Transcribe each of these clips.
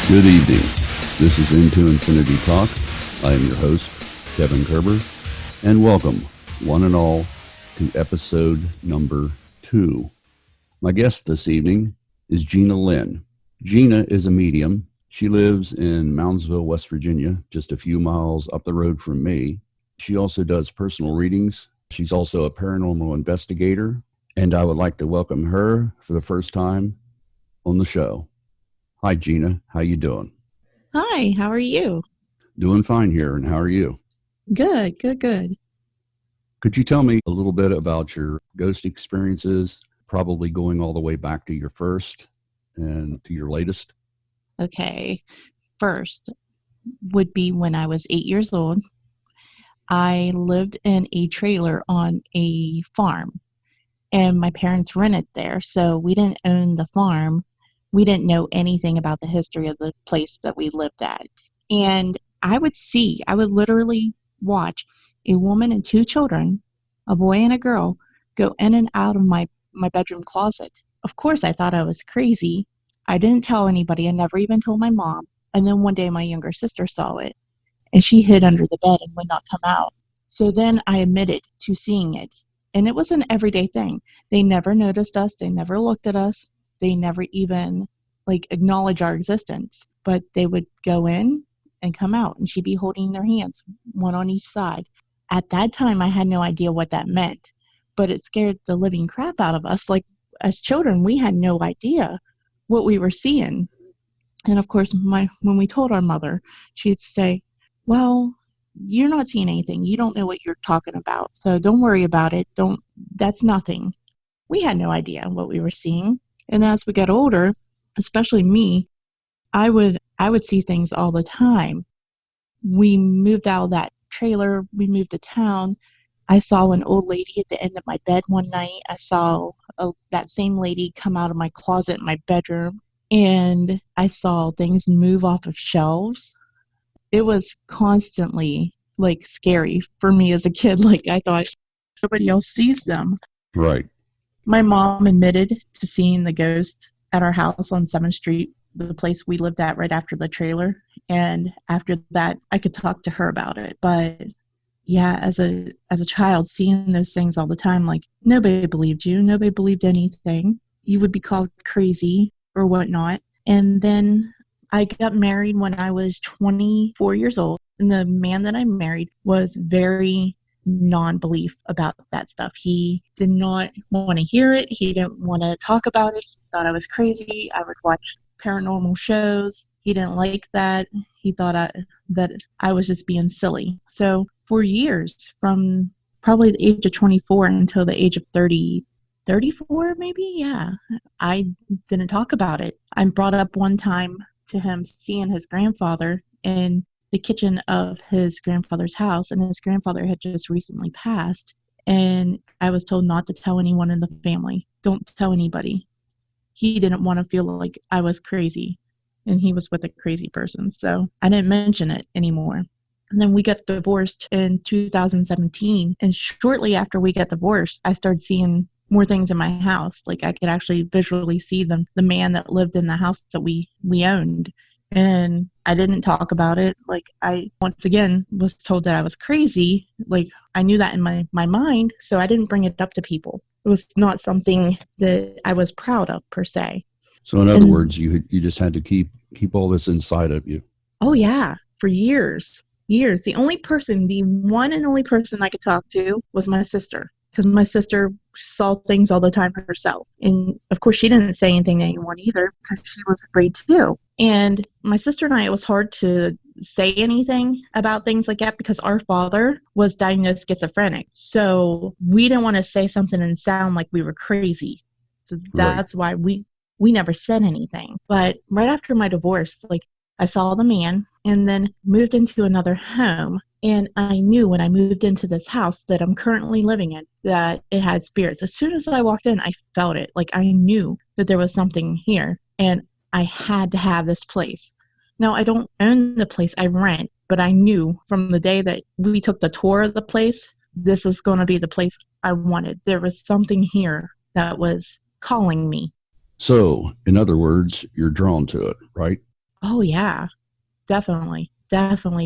Good evening. This is Into Infinity Talk. I am your host, Kevin Koerber, and welcome, one and all, to episode number 2. My guest this evening is Gina Lyn. Gina is a medium. She lives in Moundsville, West Virginia, just a few miles up the road from me. She also does personal readings. She's also a paranormal investigator, and I would like to welcome her for the first time on the show. Hi, Gina. How you doing? Hi, how are you? Doing fine here, and how are you? Good. Could you tell me a little bit about your ghost experiences, probably going all the way back to your first and to your latest? Okay. First would be when I was 8 years old. I lived in a trailer on a farm, and my parents rented there, so we didn't own the farm. We didn't know anything about the history of the place that we lived at. And I would literally watch a woman and 2 children, a boy and a girl, go in and out of my bedroom closet. Of course, I thought I was crazy. I didn't tell anybody. I never even told my mom. And then one day my younger sister saw it, and she hid under the bed and would not come out. So then I admitted to seeing it. And it was an everyday thing. They never noticed us. They never looked at us. They never even acknowledge our existence. But they would go in and come out, and she'd be holding their hands, one on each side. At that time, I had no idea what that meant, but it scared the living crap out of us. Like, as children, we had no idea what we were seeing. And of course, when we told our mother, she'd say, well, you're not seeing anything. You don't know what you're talking about. So don't worry about it. That's nothing. We had no idea what we were seeing. And as we got older, especially me, I would see things all the time. We moved out of that trailer. We moved to town. I saw an old lady at the end of my bed one night. I saw that same lady come out of my closet in my bedroom. And I saw things move off of shelves. It was constantly scary for me as a kid. I thought nobody else sees them. Right. My mom admitted to seeing the ghost at our house on 7th Street, the place we lived at right after the trailer. And after that, I could talk to her about it. But yeah, as a child, seeing those things all the time, nobody believed you. Nobody believed anything. You would be called crazy or whatnot. And then I got married when I was 24 years old. And the man that I married was very non-belief about that stuff. He did not want to hear it. He didn't want to talk about it. He thought I was crazy. I would watch paranormal shows. He didn't like that. He thought that I was just being silly. So for years, from probably the age of 24 until the age of 34 maybe, yeah, I didn't talk about it. I brought up one time to him seeing his grandfather in the kitchen of his grandfather's house, and his grandfather had just recently passed, and I was told not to tell anyone in the family. Don't tell anybody. He didn't want to feel like I was crazy, and he was with a crazy person, so I didn't mention it anymore. And then we got divorced in 2017, and shortly after we got divorced, I started seeing more things in my house. I could actually visually see the man that lived in the house that we owned. And I didn't talk about it. I, once again, was told that I was crazy. I knew that in my mind, so I didn't bring it up to people. It was not something that I was proud of, per se. So in other words, you just had to keep all this inside of you. Oh, yeah, for years. The one and only person I could talk to was my sister. Because my sister saw things all the time herself. And of course, she didn't say anything to anyone either because she was afraid too. And my sister and I, it was hard to say anything about things like that because our father was diagnosed schizophrenic. So we didn't want to say something and sound like we were crazy. So that's why we never said anything. But right after my divorce, I saw the man and then moved into another home. And I knew when I moved into this house that I'm currently living in that it had spirits. As soon as I walked in, I felt it. I knew that there was something here and I had to have this place. Now, I don't own the place, I rent, but I knew from the day that we took the tour of the place, this was going to be the place I wanted. There was something here that was calling me. So, in other words, you're drawn to it, right? Oh, yeah, definitely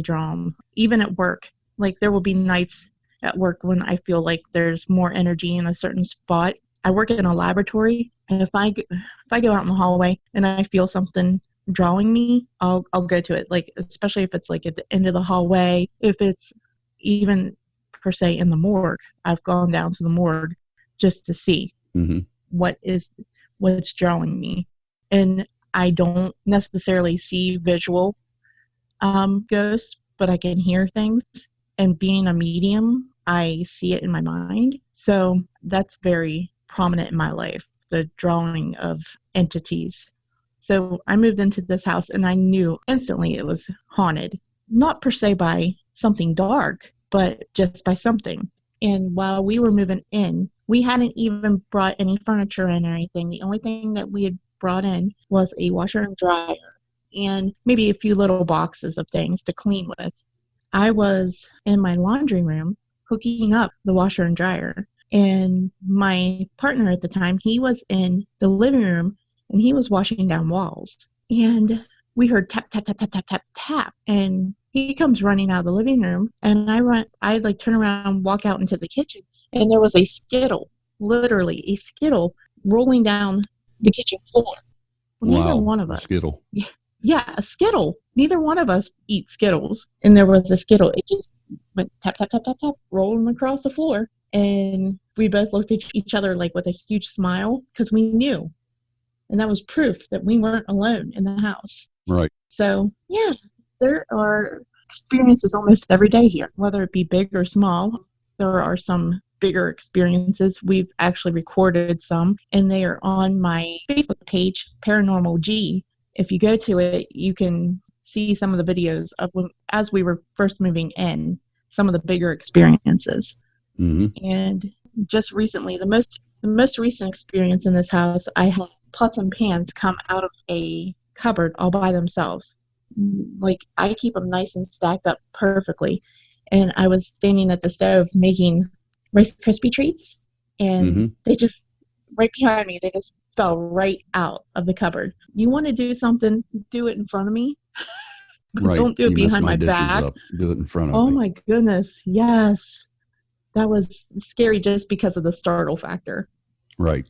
drawn. Even at work, like there will be nights at work when I feel like there's more energy in a certain spot. I work in a laboratory, and if I go out in the hallway and I feel something drawing me, I'll go to it. Like especially if it's like at the end of the hallway, if it's even per se in the morgue, I've gone down to the morgue just to see Mm-hmm. what is what's drawing me, and I don't necessarily see visual ghosts, but I can hear things. And being a medium, I see it in my mind. So that's very prominent in my life, the drawing of entities. So I moved into this house and I knew instantly it was haunted, not per se by something dark, but just by something. And while we were moving in, we hadn't even brought any furniture in or anything. The only thing that we had brought in was a washer and dryer and maybe a few little boxes of things to clean with. I was in my laundry room hooking up the washer and dryer. And my partner at the time, he was in the living room and he was washing down walls. And we heard tap, tap, tap, tap, tap, tap, tap. And he comes running out of the living room. And I like turn around, walk out into the kitchen. And there was a skittle, literally a skittle rolling down the kitchen floor. Well, neither Wow, one of a us. Skittle. Yeah, a Skittle. Neither one of us eat Skittles. And there was a Skittle. It just went tap, tap, tap, tap, tap, rolling across the floor. And we both looked at each other like with a huge smile because we knew. And that was proof that we weren't alone in the house. Right. So, yeah, there are experiences almost every day here, whether it be big or small. There are some bigger experiences. We've actually recorded some, and they are on my Facebook page, Paranormal G. If you go to it, you can see some of the videos of when, as we were first moving in, some of the bigger experiences. Mm-hmm. And just recently, the most recent experience in this house, I had pots and pans come out of a cupboard all by themselves. Like I keep them nice and stacked up perfectly. And I was standing at the stove making Rice Krispie treats, and they just right behind me, they just fell right out of the cupboard. You want to do something, do it in front of me, but Right. don't do it You mess behind my my dishes back. up. Do it in front of Oh me. my goodness, yes. That was scary just because of the startle factor. Right.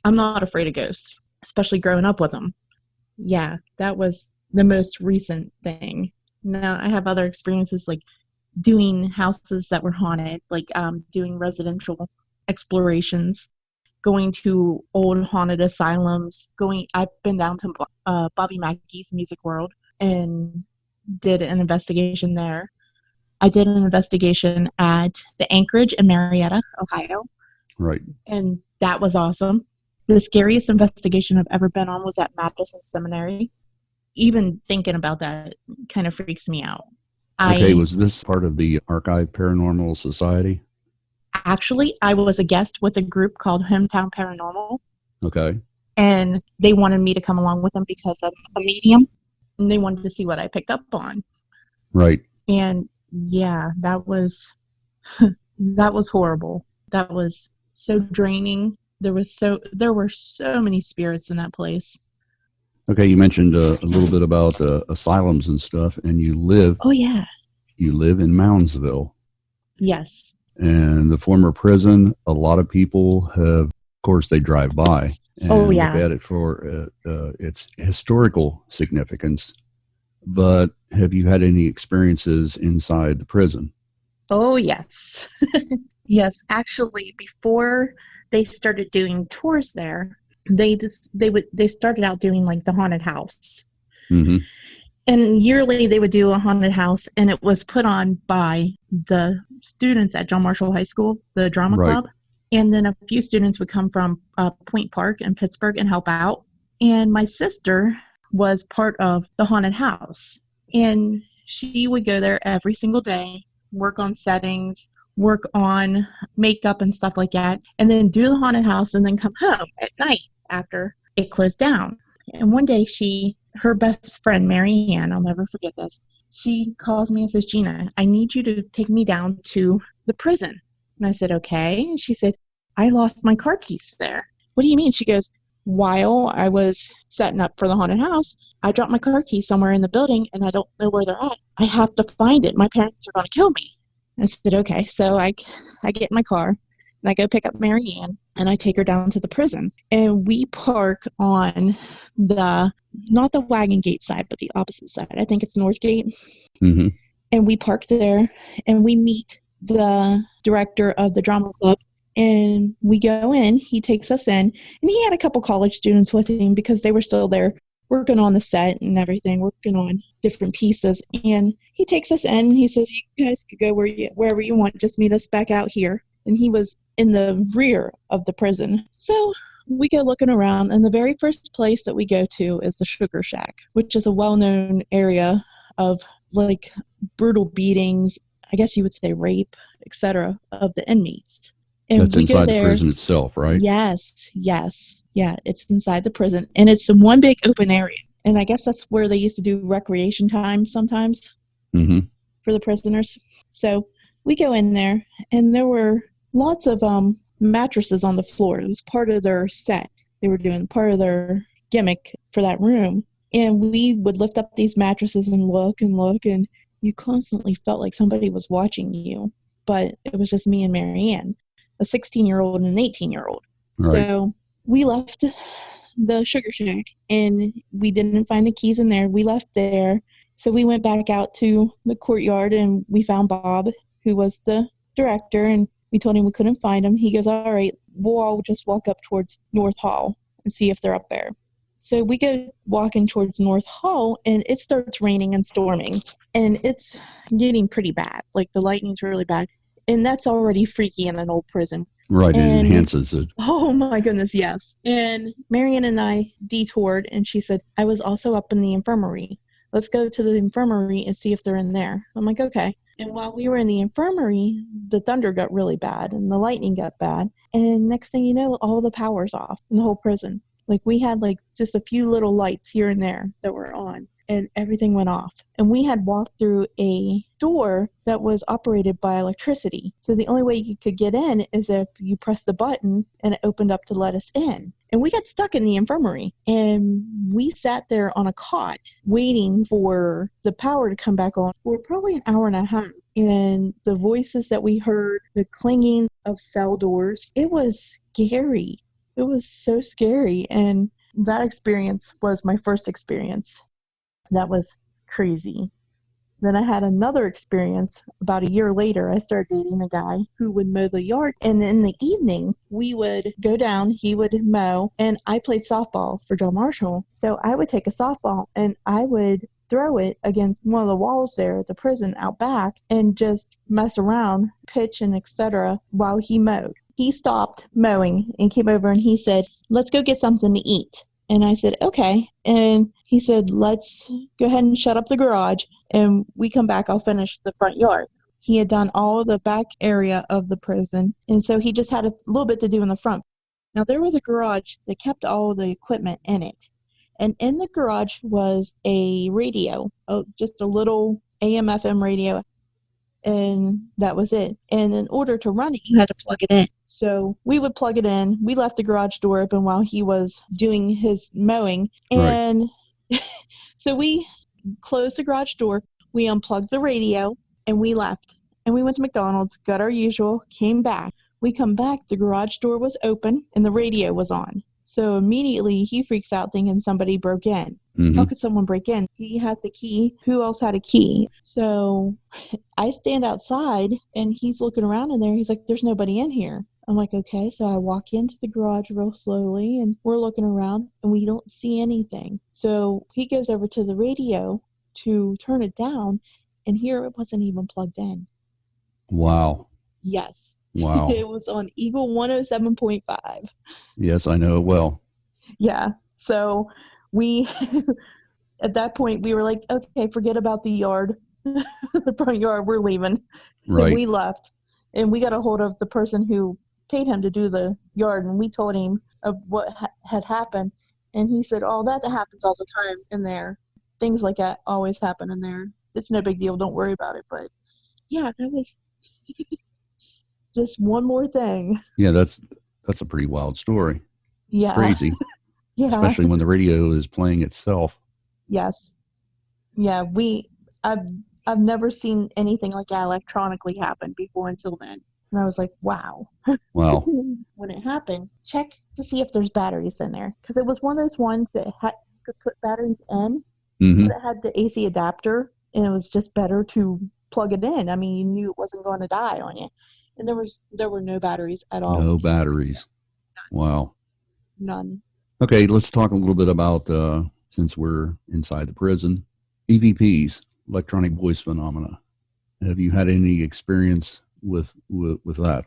I'm not afraid of ghosts, especially growing up with them. Yeah, that was the most recent thing. Now, I have other experiences like doing houses that were haunted, like doing residential explorations, going to old haunted asylums. I've been down to Bobby Mackey's Music World and did an investigation there. I did an investigation at the Anchorage in Marietta, Ohio, Right. and that was awesome. The scariest investigation I've ever been on was at Madison Seminary. Even thinking about that kind of freaks me out. Okay. I Was this part of the Archive Paranormal Society? I was a guest with a group called Hometown Paranormal, Okay. and they wanted me to come along with them because I'm a medium, and they wanted to see what I picked up on. Right. And yeah, that was that was horrible. That was so draining. There were so many spirits in that place. Okay. You mentioned a little bit about asylums and stuff, and Oh yeah. you live in Moundsville. Yes. And the former prison, a lot of people have, of course, they drive by Oh and look yeah. at it for its historical significance. But have you had any experiences inside the prison? Oh yes. Yes, actually before they started doing tours there, they started out doing like the haunted house. Mm-hmm. And yearly they would do a haunted house, and it was put on by the students at John Marshall High School, the drama Right. club. And then a few students would come from Point Park in Pittsburgh and help out. And my sister was part of the haunted house. And she would go there every single day, work on settings, work on makeup and stuff like that, and then do the haunted house and then come home at night after it closed down. And one day her best friend, Mary Ann, I'll never forget this, she calls me and says, Gina, I need you to take me down to the prison. And I said, okay. And she said, I lost my car keys there. What do you mean? She goes, while I was setting up for the haunted house, I dropped my car keys somewhere in the building and I don't know where they're at. I have to find it. My parents are going to kill me. I said, okay. So I get in my car and I go pick up Mary Ann and I take her down to the prison. And we park on not the Wagon Gate side, but the opposite side. I think it's North Gate. Mm-hmm. And we park there and we meet the director of the drama club. And we go in, he takes us in, and he had a couple college students with him because they were still there working on the set and everything, working on different pieces. And he takes us in, and he says, you guys could go wherever you want, just meet us back out here. And he was in the rear of the prison. So we go looking around, and the very first place that we go to is the Sugar Shack, which is a well-known area of like brutal beatings, I guess you would say rape, etc., of the inmates. And That's we go inside the there. prison itself, right? Yes. Yeah, it's inside the prison. And it's in one big open area. And I guess that's where they used to do recreation time sometimes for the prisoners. So we go in there, and there were lots of mattresses on the floor. It was part of their set. They were doing part of their gimmick for that room. And we would lift up these mattresses and look, and you constantly felt like somebody was watching you. But it was just me and Mary Ann, a 16-year-old and an 18-year-old. Right. So we left the Sugar Shack, and we didn't find the keys in there. We left there. So we went back out to the courtyard, and we found Bob, who was the director, and we told him we couldn't find him. He goes, all right, we'll all just walk up towards North Hall and see if they're up there. So we go walking towards North Hall, and it starts raining and storming, and it's getting pretty bad. Like, the lightning's really bad, and that's already freaky in an old prison. Right, it enhances it. Oh, my goodness, yes. And Marianne and I detoured, and she said, I was also up in the infirmary. Let's go to the infirmary and see if they're in there. I'm like, okay. And while we were in the infirmary, the thunder got really bad, and the lightning got bad. And next thing you know, all the power's off in the whole prison. Like, we had like just a few little lights here and there that were on, and everything went off. And we had walked through a door that was operated by electricity. So the only way you could get in is if you pressed the button and it opened up to let us in. And we got stuck in the infirmary, and we sat there on a cot waiting for the power to come back on for probably an hour and a half. And the voices that we heard, the clanging of cell doors, it was scary. It was so scary. And that experience was my first experience. That was crazy. Then I had another experience about a year later. I started dating a guy who would mow the yard. And in the evening, we would go down, he would mow, and I played softball for Joe Marshall. So I would take a softball and I would throw it against one of the walls there at the prison out back and just mess around, pitch and etc. while he mowed. He stopped mowing and came over and he said, let's go get something to eat. And I said, okay. And he said, let's go ahead and shut up the garage. And we come back, I'll finish the front yard. He had done all of the back area of the prison. And so he just had a little bit to do in the front. Now, there was a garage that kept all of the equipment in it. And in the garage was a radio, just a little AM/FM radio. And that was it. And in order to run it, you had to plug it in. So we would plug it in. We left the garage door open while he was doing his mowing. And so we closed the garage door. We unplugged the radio and we left. And we went to McDonald's, got our usual, came back. We come back, the garage door was open and the radio was on. So immediately he freaks out thinking somebody broke in. How could someone break in? He has the key. Who else had a key? So I stand outside and he's looking around in there. He's like, there's nobody in here. I'm like, okay. So I walk into the garage real slowly and we're looking around and we don't see anything. So he goes over to the radio to turn it down and here it wasn't even plugged in. Wow. Yes. Wow. It was on Eagle 107.5. Yes, I know it well. Yeah. So we, at that point, we were like, okay, forget about the yard, the front yard, we're leaving. Right. And we left. And we got a hold of the person who paid him to do the yard, and we told him of what had happened. And he said, oh, that happens all the time in there. Things like that always happen in there. It's no big deal. Don't worry about it. But, yeah, that was just one more thing. Yeah, that's a pretty wild story. Yeah. Crazy. Yeah. especially when the radio is playing itself. Yes. Yeah. I've, I've never seen anything like that electronically happen before until then. And I was like, wow. Wow. When it happened, check to see if there's batteries in there. Because it was one of those ones that you could put batteries in, Mm-hmm. but it had the AC adapter, and it was just better to plug it in. I mean, you knew it wasn't going to die on you. And there were no batteries at all No when it happened. batteries. Wow. None. Okay, let's talk a little bit about, since we're inside the prison, EVPs, electronic voice phenomena. Have you had any experience with that?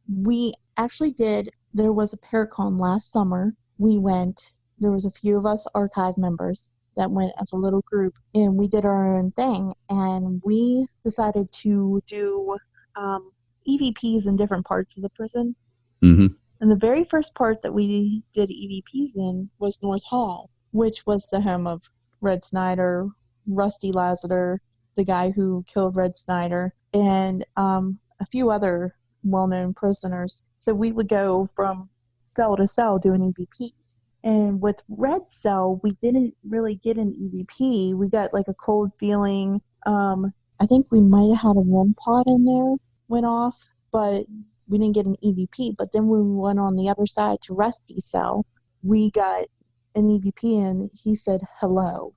We actually did. There was a Paracon last summer. We went. There was a few of us archive members that went as a little group, and we did our own thing. And we decided to do EVPs in different parts of the prison. Mm-hmm. And the very first part that we did EVPs in was North Hall, which was the home of Red Snyder, Rusty Lassiter, the guy who killed Red Snyder, and a few other well-known prisoners. So we would go from cell to cell doing EVPs. And with Red Cell, we didn't really get an EVP. We got like a cold feeling. I think we might have had a REM pod in there, went off, but we didn't get an EVP. But then when we went on the other side to Rusty's cell, we got an EVP, and he said hello.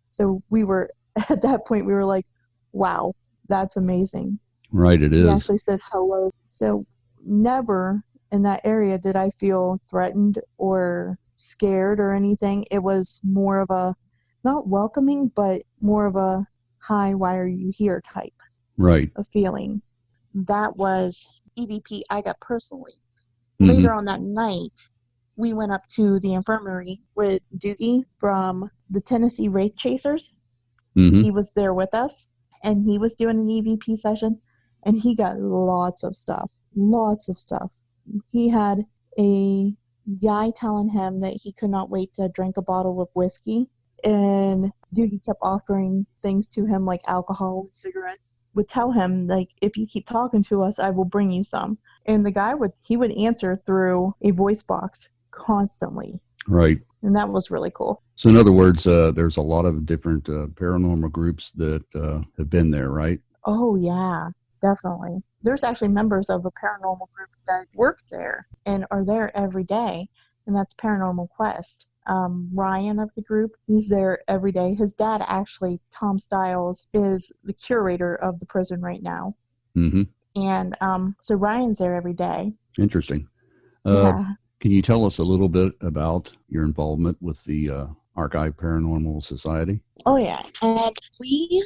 So we were, at that point, we were like, wow, that's amazing. Right, it He is. actually said hello. So never in that area did I feel threatened or scared or anything. It was more of a, not welcoming, but more of a, hi, why are you here type Right. of feeling. That was EVP I got personally. Mm-hmm. Later on that night, we went up to the infirmary with Doogie from the Tennessee Wraith Chasers. Mm-hmm. He was there with us, and he was doing an EVP session, and he got lots of stuff. He had a guy telling him that he could not wait to drink a bottle of whiskey, and Doogie kept offering things to him like alcohol and cigarettes. Would tell him, like, if you keep talking to us, I will bring you some. And the guy would answer through a voice box constantly. Right. And that was really cool. So in other words, there's a lot of different paranormal groups that have been there, right? Oh, yeah, definitely. There's actually members of a paranormal group that work there and are there every day, and that's Paranormal Quest. Ryan of the group, he's there every day. His dad, actually, Tom Stiles, is the curator of the prison right now. Mm-hmm. And so Ryan's there every day. Interesting. Yeah. Can you tell us a little bit about your involvement with the Archive Paranormal Society? Oh, yeah. We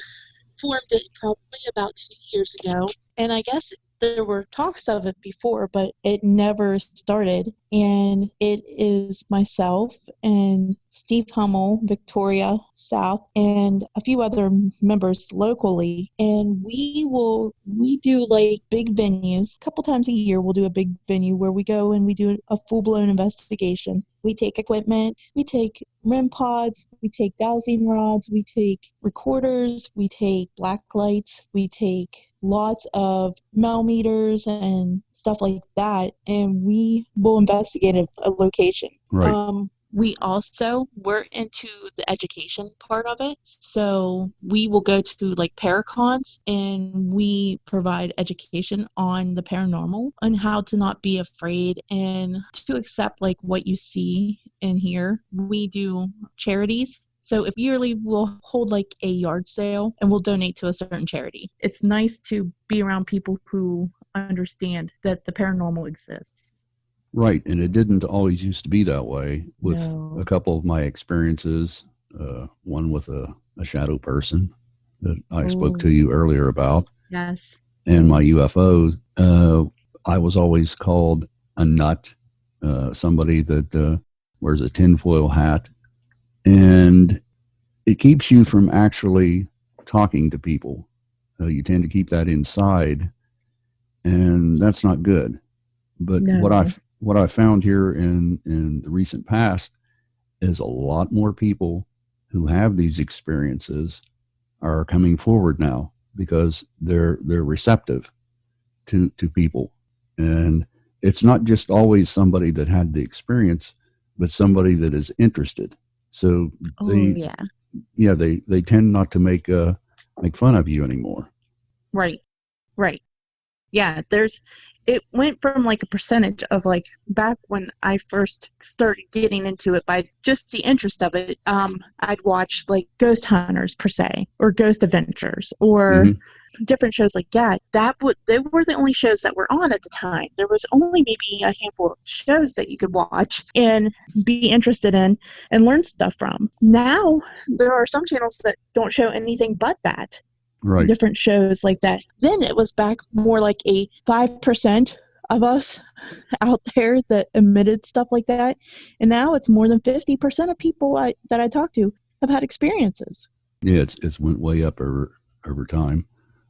formed it probably about 2 years ago, and I guess there were talks of it before, but it never started. And it is myself and Steve Hummel, Victoria South, and a few other members locally. And we do like big venues. A couple times a year, we'll do a big venue where we go and we do a full-blown investigation. We take equipment, we take REM pods, we take dowsing rods, we take recorders, we take black lights, we take lots of millimeters and stuff like that, and we will investigate a location. Right. We're into the education part of it, so we will go to like paracons and we provide education on the paranormal and how to not be afraid and to accept like what you see and hear. We do charities. So if yearly, we'll hold like a yard sale and we'll donate to a certain charity. It's nice to be around people who understand that the paranormal exists. Right. And it didn't always used to be that way. With No. a couple of my experiences, one with a shadow person that I spoke to you earlier about, Yes. and my UFO, I was always called a nut, somebody that wears a tinfoil hat. And it keeps you from actually talking to people. You tend to keep that inside, and that's not good. But No. what I found here in the recent past is a lot more people who have these experiences are coming forward now because they're receptive to people. And it's not just always somebody that had the experience, but somebody that is interested. So Oh, yeah. they tend not to make fun of you anymore. Right. Right. Yeah, it went from like a percentage of like back when I first started getting into it by just the interest of it. I'd watch like Ghost Hunters per se, or Ghost Adventures, or Hmm. different shows like that. They were the only shows that were on at the time. There was only maybe a handful of shows that you could watch and be interested in and learn stuff from. Now there are some channels that don't show anything but that. Right. Different shows like that. Then it was back more like a 5% of us out there that emitted stuff like that. And now it's more than 50% of people that I talk to have had experiences. Yeah, it's went way up over time.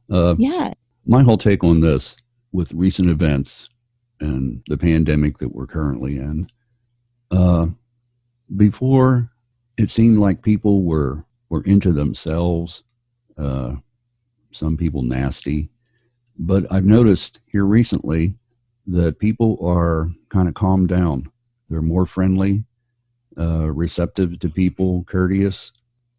Uh, Yeah. my whole take on this with recent events and the pandemic that we're currently in. Uh, Before, it seemed like people were into themselves. Uh, some people nasty, but I've noticed here recently that people are kind of calmed down. They're more friendly, receptive to people, courteous,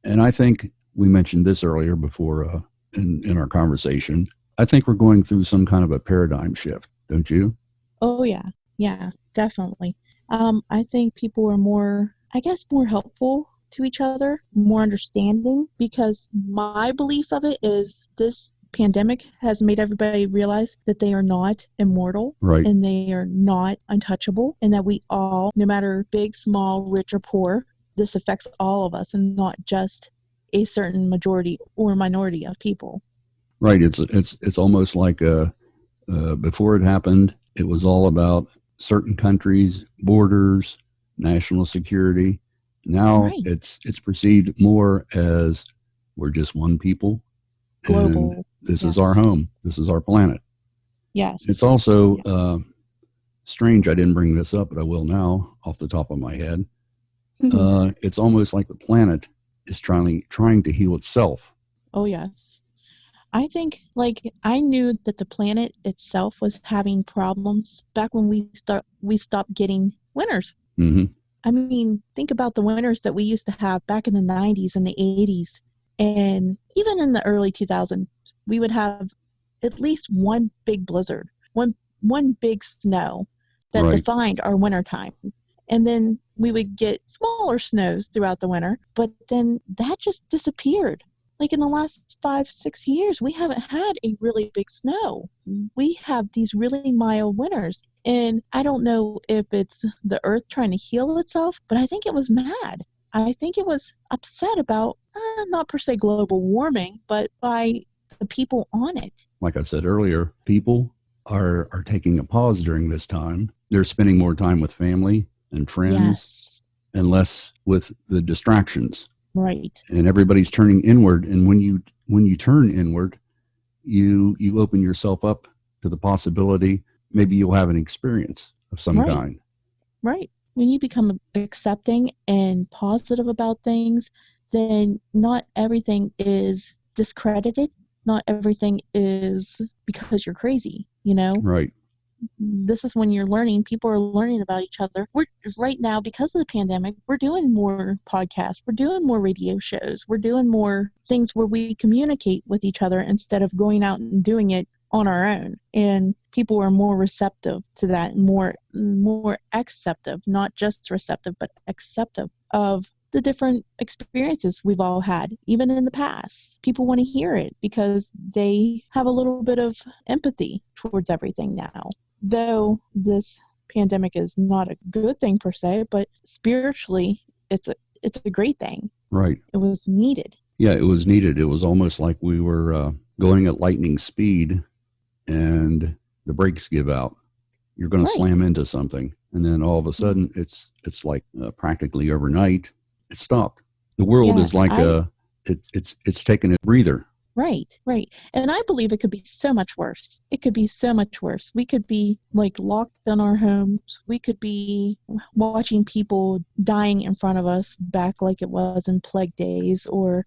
and I think we mentioned this earlier before in our conversation. I think we're going through some kind of a paradigm shift, don't you? Oh, yeah. Yeah, definitely. I think people are more, I guess, more helpful to each other, more understanding, because my belief of it is this pandemic has made everybody realize that they are not immortal Right. and they are not untouchable, and that we all, no matter big, small, rich, or poor, this affects all of us and not just a certain majority or minority of people. Right. It's almost like before it happened, it was all about certain countries, borders, national security. Now Right. it's perceived more as we're just one people, and Global. this is our Yes. home. This is our planet. It's Yes. also Yes. strange. I didn't bring this up, but I will now, off the top of my head. It's almost like the planet is trying to heal itself. Oh, yes. I think, like, I knew that the planet itself was having problems back when we stopped getting winters. Hmm. I mean, think about the winters that we used to have back in the 90s and the 80s, and even in the early 2000s, we would have at least one big blizzard, one big snow that Right. defined our winter time. And then we would get smaller snows throughout the winter, but then that just disappeared. Like in the last 5, 6 years, we haven't had a really big snow. We have these really mild winters. And I don't know if it's the earth trying to heal itself, but I think it was mad. I think it was upset about, not per se global warming, but by the people on it. Like I said earlier, people are taking a pause during this time. They're spending more time with family and friends Yes, and less with the distractions. right, And everybody's turning inward. And when you turn inward, you open yourself up to the possibility maybe you'll have an experience of some right, kind. right. When you become accepting and positive about things, then not everything is discredited. Not everything is because you're crazy, you know? Right. This is when you're learning. People are learning about each other. We're right now, because of the pandemic, we're doing more podcasts, we're doing more radio shows, we're doing more things where we communicate with each other instead of going out and doing it on our own. And people are more receptive to that, more acceptive, not just receptive but acceptive of the different experiences we've all had, even in the past. People want to hear it because they have a little bit of empathy towards everything now. Though this pandemic is not a good thing per se, but spiritually, it's a great thing. Right. It was needed. Yeah, it was needed. It was almost like we were going at lightning speed and the brakes give out. You're going to Right. slam into something. And then all of a sudden, it's like practically overnight, it stopped. The world Yeah, is like it's taking a breather. right. And I believe it could be so much worse. It could be so much worse. We could be like locked in our homes. We could be watching people dying in front of us back like it was in plague days or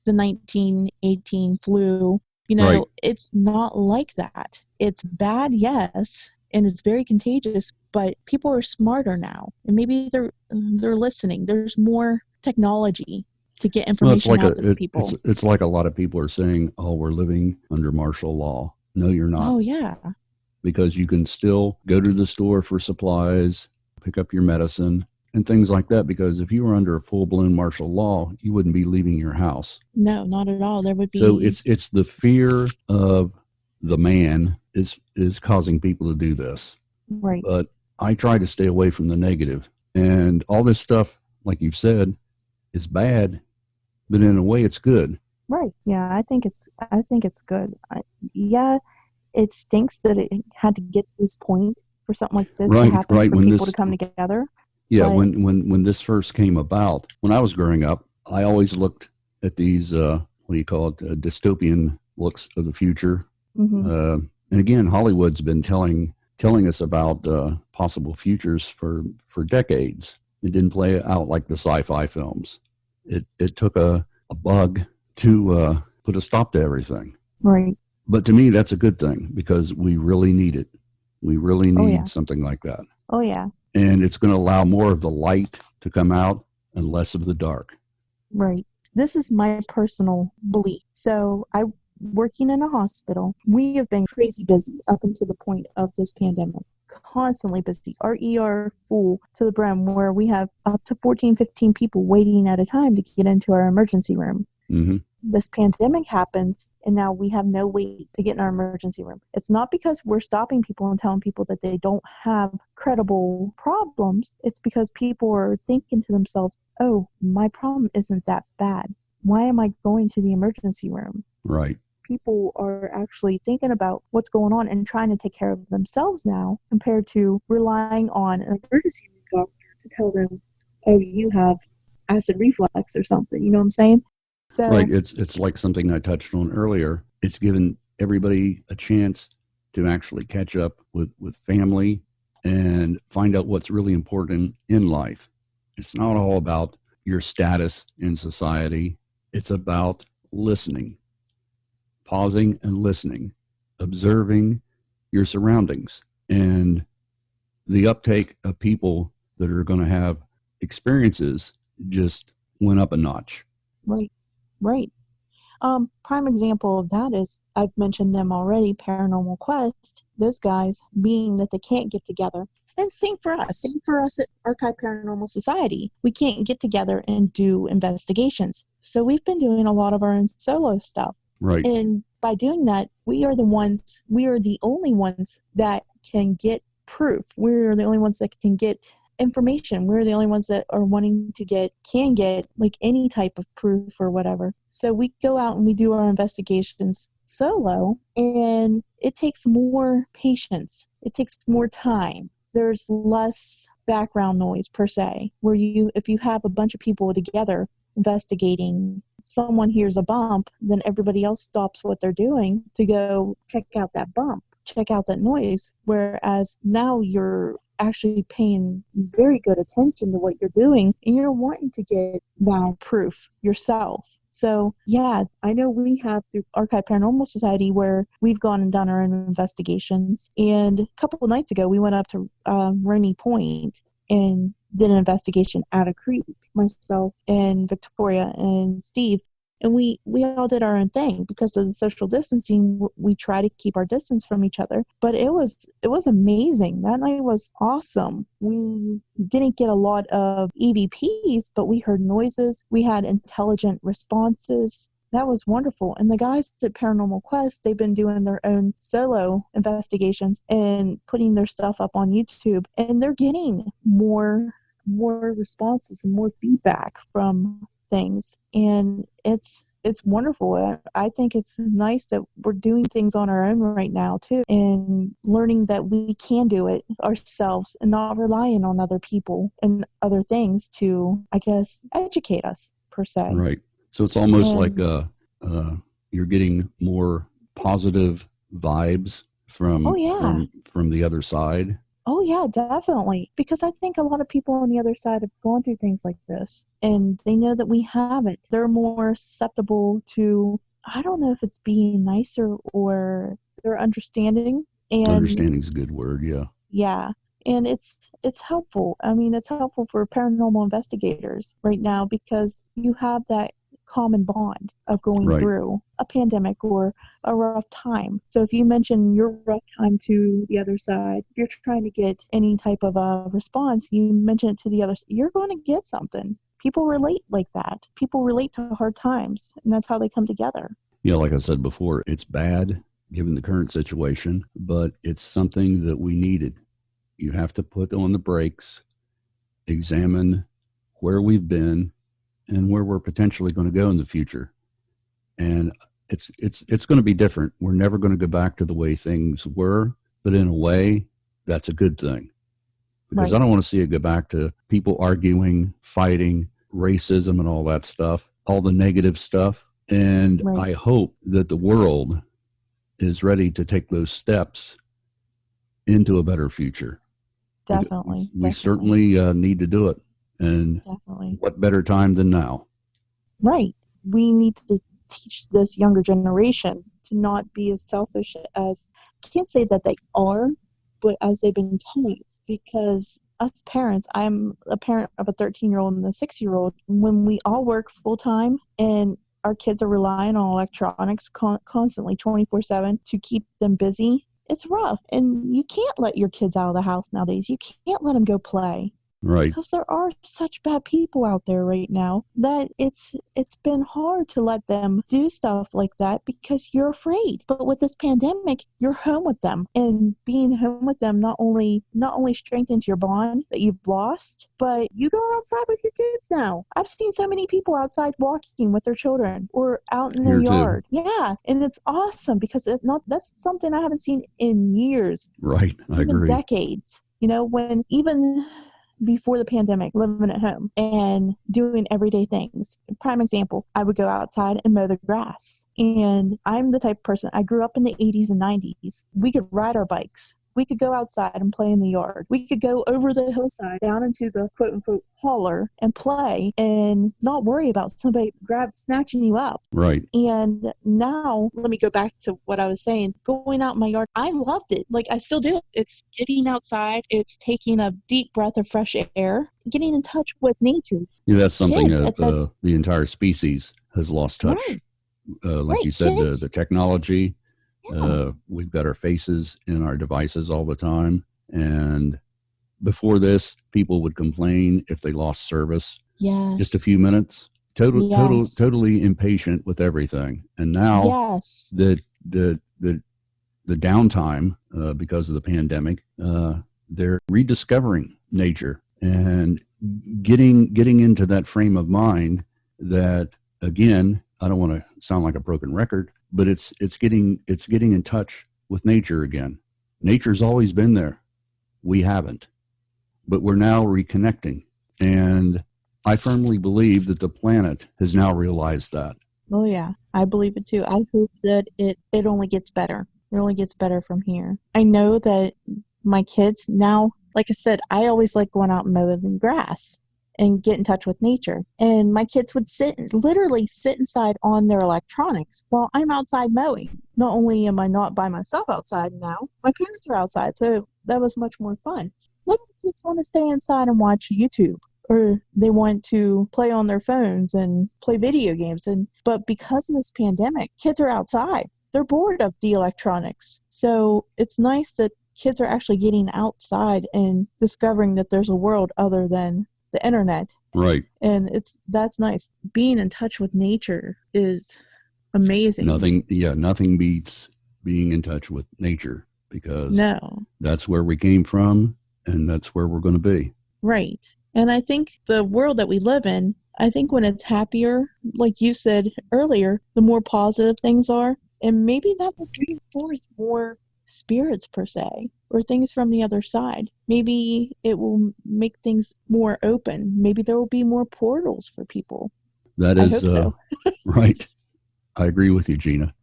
the 1918 flu. You Right. know, it's not like that. It's bad, yes, and it's very contagious, but people are smarter now, and maybe they're listening. There's more technology to get Well, it's information like out to people. it's like a lot of people are saying, "Oh, we're living under martial law." No, you're not, Oh yeah, because you can still go to the store for supplies, pick up your medicine, and things like that. Because if you were under a full blown martial law, you wouldn't be leaving your house. no, not at all. There would So be it's the fear of the man is causing people to do this. right, But I try to stay away from the negative. And all this stuff, like you've said, is bad, but in a way it's good. right. Yeah, I think it's good. Yeah, it stinks that it had to get to this point for something like this to Right, happen, right. for people to come together. Yeah, But when this first came about, when I was growing up, I always looked at these, what do you call it, dystopian looks of the future. mhm, And again, Hollywood's been telling us about possible futures for decades. It didn't play out like the sci-fi films. It took a bug to put a stop to everything. right. But to me, that's a good thing because we really need it. We really Oh yeah. need something like that. Oh yeah. And it's going to allow more of the light to come out and less of the dark. Right. This is my personal belief. So I working in a hospital, we have been crazy busy up until the point of this pandemic. Constantly busy. Our ER full to the brim where we have up to 14, 15 people waiting at a time to get into our emergency room. Mm-hmm. This pandemic happens and now we have no wait to get in our emergency room. It's not because we're stopping people and telling people that they don't have credible problems. It's because people are thinking to themselves, oh, my problem isn't that bad. Why am I going to the emergency room? Right. People are actually thinking about what's going on and trying to take care of themselves now compared to relying on an emergency room doctor to tell them, oh, you have acid reflux or something. You know what I'm saying? Right. So It's like something I touched on earlier. It's given everybody a chance to actually catch up with family and find out what's really important in life. It's not all about your status in society. It's about listening, pausing and listening, observing your surroundings, and the uptake of people that are going to have experiences just went up a notch. right, right. Prime example of that is I've mentioned them already, Paranormal Quest. Those guys, being that they can't get together, and same for us at Archive Paranormal Society. We can't get together and do investigations, so we've been doing a lot of our own solo stuff. Right. And by doing that, we are the only ones that can get proof. We're the only ones that can get information. We're the only ones that are wanting to can get like any type of proof or whatever. So we go out and we do our investigations solo, and it takes more patience. It takes more time. There's less background noise per se, where if you have a bunch of people together investigating, someone hears a bump, then everybody else stops what they're doing to go check out that bump, check out that noise. Whereas now you're actually paying very good attention to what you're doing and you're wanting to get that proof yourself. So yeah, I know we have through Archive Paranormal Society where we've gone and done our own investigations. And a couple of nights ago, we went up to Rainy Point and did an investigation at a creek, myself and Victoria and Steve. And we all did our own thing because of the social distancing. We try to keep our distance from each other, but it was amazing. That night was awesome. We didn't get a lot of EVPs, but we heard noises. We had intelligent responses. That was wonderful. And the guys at Paranormal Quest, they've been doing their own solo investigations and putting their stuff up on YouTube, and they're getting more responses and more feedback from things, and it's wonderful. I think it's nice that we're doing things on our own right now too, and learning that we can do it ourselves and not relying on other people and other things to, I guess, educate us per se. Right. So it's almost like And you're getting more positive vibes oh yeah. from the other side. Oh, yeah, definitely. Because I think a lot of people on the other side have gone through things like this, and they know that we haven't. They're more susceptible to, I don't know if it's being nicer or they're understanding And Understanding's a good word. Yeah. yeah, and it's helpful. I mean, it's helpful for paranormal investigators right now because you have that common bond of going Right. through a pandemic or a rough time. So if you mention your rough time to the other side, if you're trying to get any type of a response, you mention it to the other, you're going to get something. People relate like that. People relate to hard times, and that's how they come together. Yeah, like I said before, it's bad given the current situation, but it's something that we needed. You have to put on the brakes, examine where we've been and where we're potentially going to go in the future. And it's going to be different. We're never going to go back to the way things were, but in a way, that's a good thing because I Right, don't want to see it go back to people arguing, fighting, racism, and all that stuff, all the negative stuff. And right. I hope that the world is ready to take those steps into a better future. Because Definitely, we definitely, certainly need to do it. And definitely. what better time than now? Right. We need to teach this younger generation to not be as selfish as, I can't say that they are, but as they've been taught. Because us parents, I'm a parent of a 13-year-old and a 6-year-old, when we all work full time and our kids are relying on electronics constantly 24/7 to keep them busy, it's rough. And you can't let your kids out of the house nowadays. You can't let them go play Right. because there are such bad people out there right now that it's been hard to let them do stuff like that because you're afraid. But with this pandemic, you're home with them, and being home with them not only strengthens your bond that you've lost, but you go outside with your kids now. I've seen so many people outside walking with their children or out in their Here too. yard. Yeah, and it's awesome because it's not that's something I haven't seen in years, Right. I even agree. decades. When even before the pandemic, living at home and doing everyday things. Prime example, I would go outside and mow the grass. And I'm the type of person, I grew up in the 80s and 90s. We could ride our bikes. We could go outside and play in the yard. We could go over the hillside down into the quote unquote holler and play and not worry about somebody snatching you up. Right. And now, let me go back to what I was saying. Going out in my yard, I loved it. Like, I still do. It's getting outside, it's taking a deep breath of fresh air, getting in touch with nature. Yeah, that's something Kids at that, the entire species has lost touch. right, Like right, you said, kids, the technology, yeah, we've got our faces in our devices all the time. And before this, people would complain if they lost service just a yes, few minutes, yes, totally impatient with everything. And now yes, the, the, the, the downtime because of the pandemic, they're rediscovering nature and getting into that frame of mind that, again, I don't want to sound like a broken record, but it's getting in touch with nature again. Nature's always been there. We haven't, but we're now reconnecting. And I firmly believe that the planet has now realized that. oh yeah, I believe it too. I hope that it only gets better. It only gets better from here. I know that my kids now, like I said, I always like going out and mowing the grass and get in touch with nature. And my kids would literally sit inside on their electronics while I'm outside mowing. Not only am I not by myself outside now, my parents are outside, so that was much more fun. Now the kids want to stay inside and watch YouTube, or they want to play on their phones and play video games. But because of this pandemic, kids are outside. They're bored of the electronics. So it's nice that kids are actually getting outside and discovering that there's a world other than the internet. Right. And that's nice. Being in touch with nature is amazing. Nothing beats being in touch with nature because No. that's where we came from and that's where we're going to be. Right. And I think the world that we live in, I think when it's happier, like you said earlier, the more positive things are. And maybe that will bring forth more spirits, per se, or things from the other side. Maybe it will make things more open. Maybe there will be more portals for people. That I is hope so. right. I agree with you, Gina.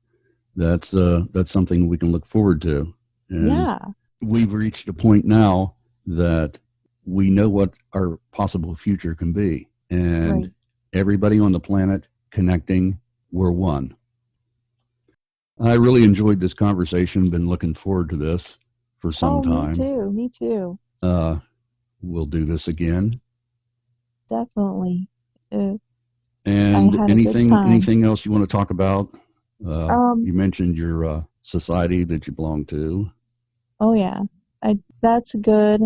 That's something we can look forward to. And Yeah. we've reached a point now that we know what our possible future can be. And Right. everybody on the planet connecting, we're one. I really enjoyed this conversation. Been looking forward to this for some time. Me too. Me too. We'll do this again. Definitely. I And had a good time. anything else you want to talk about? Um, You mentioned your society that you belong to. oh yeah, that's good.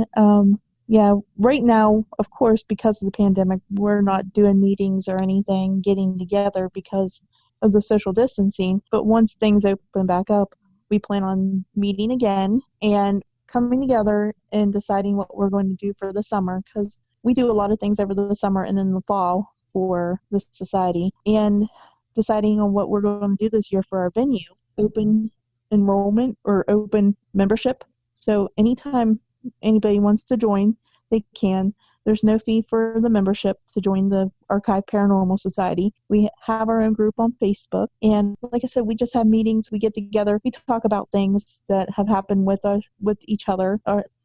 Yeah, right now, of course, because of the pandemic, we're not doing meetings or anything, getting together because of the social distancing. But once things open back up, we plan on meeting again and coming together and deciding what we're going to do for the summer, because we do a lot of things over the summer and then the fall for the society, and deciding on what we're going to do this year for our venue. Open enrollment or open membership. So anytime anybody wants to join, they can. There's no fee for the membership to join the Archive Paranormal Society. We have our own group on Facebook. And like I said, we just have meetings. We get together. We talk about things that have happened with us, with each other,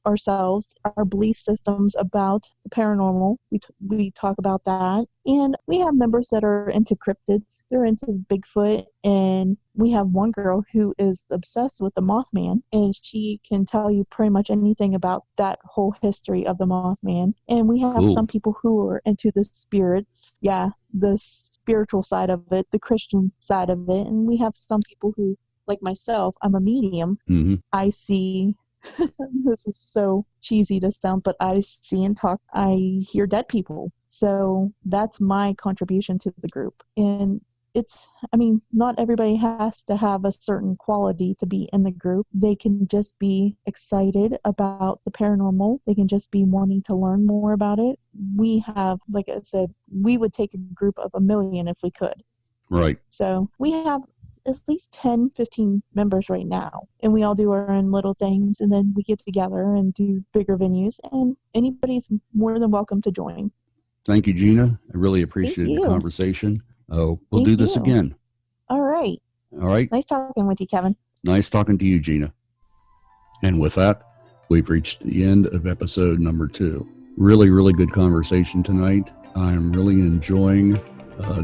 ourselves, our belief systems about the paranormal. We talk about that. And we have members that are into cryptids. They're into Bigfoot. And we have one girl who is obsessed with the Mothman, and she can tell you pretty much anything about that whole history of the Mothman. And we have some people who are into the spirits. Yeah, the spiritual side of it, the Christian side of it. And we have some people who, like myself, I'm a medium. Mm-hmm. I see this is so cheesy to sound, but I see and talk, I hear dead people. So that's my contribution to the group. And not everybody has to have a certain quality to be in the group. They can just be excited about the paranormal. They can just be wanting to learn more about it. We have, like I said, we would take a group of 1 million if we could. Right. So we have at least 10, 15 members right now. And we all do our own little things, and then we get together and do bigger venues, and anybody's more than welcome to join. Thank you, Gina. I really appreciate the conversation. We'll do this again. All right. All right. Nice talking with you, Kevin. Nice talking to you, Gina. And with that, we've reached the end of episode number 2. Really, really good conversation tonight. I'm really enjoying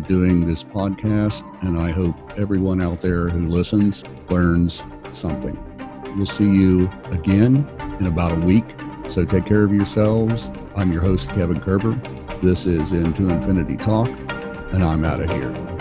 doing this podcast, and I hope everyone out there who listens learns something. We'll see you again in about a week, so take care of yourselves. I'm your host, Kevin Koerber. This is Into Infinity Talk, and I'm out of here.